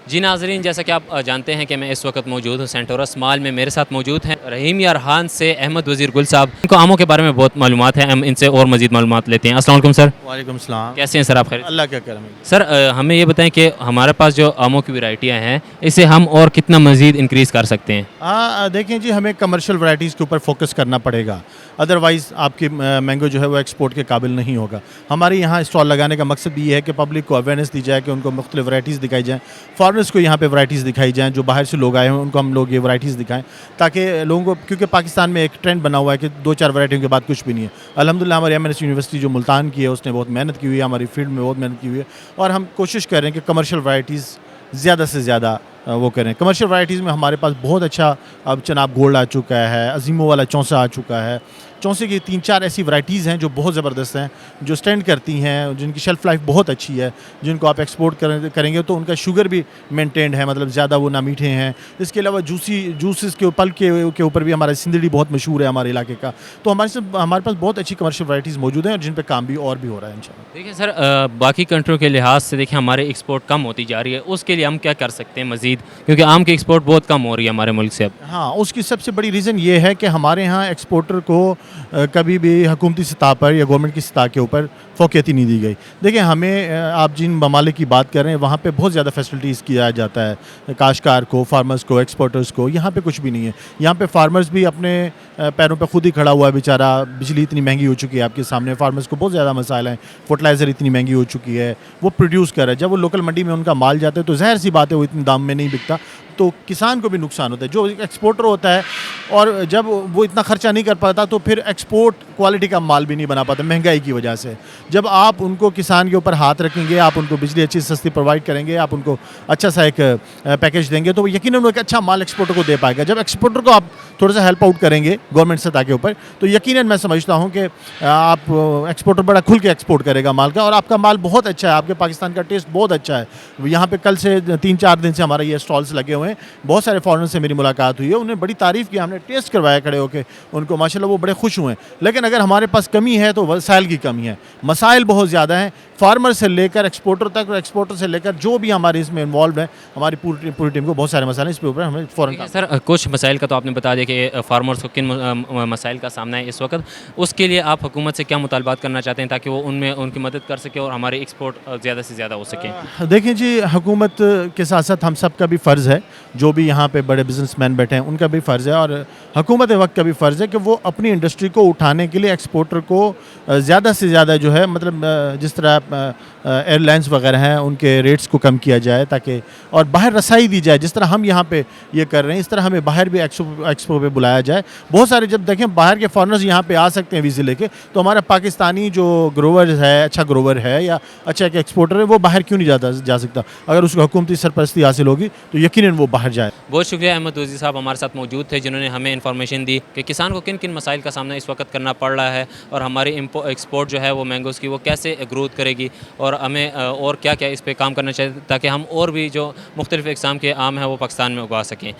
जी नाज़रीन, जैसा कि आप जानते हैं कि मैं इस वक्त मौजूद हूँ सेंटोरस मॉल में। मेरे साथ मौजूद हैं रहीम यारहान से अहमद वज़ीर गुल साहब। इनको आमों के बारे में बहुत मालूमात है, हम इनसे और मज़ीद मालूमात लेते हैं। अस्सलाम वालेकुम सर। वालेकुम सलाम। कैसे हैं सर आप? खैर अल्लाह का करम है। सर, हमें ये बताएं कि हमारे पास जो आमों की वैरायटियाँ हैं, इसे हम और कितना मज़ीद इंक्रीज़ कर सकते हैं? देखें जी, हमें कमर्शियल वैराइटीज़ के ऊपर फोकस करना पड़ेगा, अदरवाइज़ आपकी मैंगो जो है वो एक्सपोर्ट के काबिल नहीं होगा। हमारे यहाँ स्टॉल लगाने का मकसद भी ये है कि पब्लिक को अवेयरनेस दी जाए, कि उनको मुख्तलिफ वैराइटीज़ दिखाई जाएँ, फॉरेनर्स को यहाँ पे वैराइटीज़ दिखाई जाएँ, जो बाहर से लोग आए हैं उनको हम लोग ये वैराइटीज़ दिखाएँ, ताकि लोगों को, क्योंकि पाकिस्तान में एक ट्रेंड बना हुआ है कि 2-4 वैराइटियों के बाद कुछ भी नहीं है। अल्हम्दुलिल्लाह हमारी एमएनएस यूनिवर्सिटी जो मुल्तान की है उसने बहुत मेहनत की हुई है, हमारी फील्ड में बहुत मेहनत की हुई है, और हम कोशिश कर रहे हैं कि कमर्शियल वैराइटीज़ ज़्यादा से ज़्यादा वो करें। कमर्शियल वैराइटीज़ में हमारे पास बहुत अच्छा अब चनाब गोल्ड आ चुका है, अज़ीमो वाला चौंसा आ चुका है। चौंसे की 3-4 ऐसी वैराइटीज़ हैं जो बहुत ज़बरदस्त हैं, जो स्टैंड करती हैं, जिनकी शेल्फ़ लाइफ बहुत अच्छी है, जिनको आप एक्सपोर्ट करेंगे तो उनका शुगर भी मेंटेन्ड है, मतलब ज़्यादा वो ना मीठे हैं। इसके अलावा जूसेस के पल के ऊपर भी हमारा सिंदड़ी बहुत मशहूर है हमारे इलाके का। तो हमारे पास बहुत अच्छी कमर्शियल वैराइटीज़ मौजूद हैं, और जिन पे काम भी और भी हो रहा है इंशाल्लाह। देखिए सर, बाकी कंट्रियों के लिहाज से देखिए हमारे एक्सपोर्ट कम होती जा रही है, उसके लिए हम क्या कर सकते हैं मज़ीद? क्योंकि आम की एक्सपोर्ट बहुत कम हो रही है हमारे मुल्क से अब। हाँ, उसकी सबसे बड़ी रीज़न ये है कि हमारे यहाँ एक्सपोर्टर को कभी भी हुकूमती सतह पर या गवर्नमेंट की सतह के ऊपर फ़ोकियत ही नहीं दी गई। देखिए, हमें आप जिन ममालिक की बात कर रहे हैं वहाँ पे बहुत ज़्यादा फैसिलिटीज़ किया जाता है काश्तकार को, फार्मर्स को, एक्सपोर्टर्स को। यहाँ पे कुछ भी नहीं है। यहाँ पे फार्मर्स भी अपने पैरों पे खुद ही खड़ा हुआ है बेचारा। बिजली इतनी महंगी हो चुकी है आपके सामने, फार्मर्स को बहुत ज़्यादा मसाइल हैं। फर्टिलाइज़र इतनी महंगी हो चुकी है, वो प्रोड्यूस कर रहा है। जब वो लोकल मंडी में उनका माल जाता है तो ज़ाहिर सी बात है वो इतने दाम में नहीं बिकता, तो किसान को भी नुकसान होता है जो एक्सपोर्टर होता है। और जब वो इतना खर्चा नहीं कर पाता तो फिर एक्सपोर्ट क्वालिटी का माल भी नहीं बना पाता महंगाई की वजह से। जब आप उनको, किसान के ऊपर हाथ रखेंगे, आप उनको बिजली अच्छी सस्ती प्रोवाइड करेंगे, आप उनको अच्छा सा एक पैकेज देंगे, तो यकीनन वो एक अच्छा माल एक्सपोर्टर को दे पाएगा। जब एक्सपोर्टर को आप थोड़ा सा हेल्प आउट करेंगे गवर्नमेंट सतह के ऊपर, तो यकीनन मैं समझता हूँ कि आप एक्सपोर्टर बड़ा खुल के एक्सपोर्ट करेगा माल का, और आपका माल बहुत अच्छा है, आपके पाकिस्तान का टेस्ट बहुत अच्छा है। यहाँ पे कल से 3-4 दिन से हमारा ये स्टॉल्स लगे हुए हैं, बहुत सारे फॉरेनर से मेरी मुलाकात हुई है, उन्हें बड़ी तारीफ़ की, हमने टेस्ट करवाया खड़े होकर उनको, माशाल्लाह वो बड़े खुश हुए हैं। लेकिन अगर हमारे पास कमी है तो वसाइल की कमी है, मसाइल बहुत ज़्यादा हैं, फार्मर से लेकर एक्सपोर्टर तक, और एक्सपोर्टर से लेकर जो भी हमारे इसमें इन्वॉल्व है, हमारी पूरी टीम को बहुत सारे मसाइल हैं, इस पे ऊपर हमें फ़ौरन। सर, कुछ मसाइल का तो आपने बता दिया कि फार्मर्स को किन मसाइल का सामना है इस वक्त। उसके लिए आप हुकूमत से क्या मुतालबात करना चाहते हैं ताकि वो उनमें उनकी मदद कर सके और हमारी एक्सपोर्ट ज़्यादा से ज़्यादा हो सके? देखिए जी, हुकूमत के साथ साथ हम सब का भी फ़र्ज़ है, जो भी यहाँ पे बड़े बिजनेसमैन बैठे हैं उनका भी फ़र्ज़ है, और हुकूमत वक्त का भी फ़र्ज़ है कि वो अपनी इंडस्ट्री को उठाने के लिए एक्सपोर्टर को ज़्यादा से ज़्यादा जो है, मतलब जिस तरह एयरलाइंस वगैरह हैं उनके रेट्स को कम किया जाए, ताकि और बाहर रसाई दी जाए। जिस तरह हम यहाँ पे ये कर रहे हैं, इस तरह हमें बाहर भी एक्सपो पे बुलाया जाए। बहुत सारे, जब देखें बाहर के फॉरेनर्स यहाँ पे आ सकते हैं वीज़े लेके, तो हमारा पाकिस्तानी जो ग्रोवर है, अच्छा ग्रोवर है या अच्छा एक एक्सपोर्टर है, वो बाहर क्यों नहीं जा सकता? अगर उसको हुकूमती सरपरस्ती हासिल होगी तो यकीनन वो बाहर जाए। बहुत शुक्रिया अहमद वज़ीर साहब हमारे साथ मौजूद थे, जिन्होंने हमें इन्फॉर्मेशन दी कि किसान को किन किन मसाइल का सामना इस वक्त करना पड़ रहा है, और हमारी एक्सपोर्ट जो है वो मैंगोज़ की वो कैसे ग्रोथ करेगी, और हमें और क्या क्या इस पर काम करना चाहिए ताकि हम और भी जो मुख्तलिफ़ इक़साम के आम हैं वो पाकिस्तान में उगा सकें।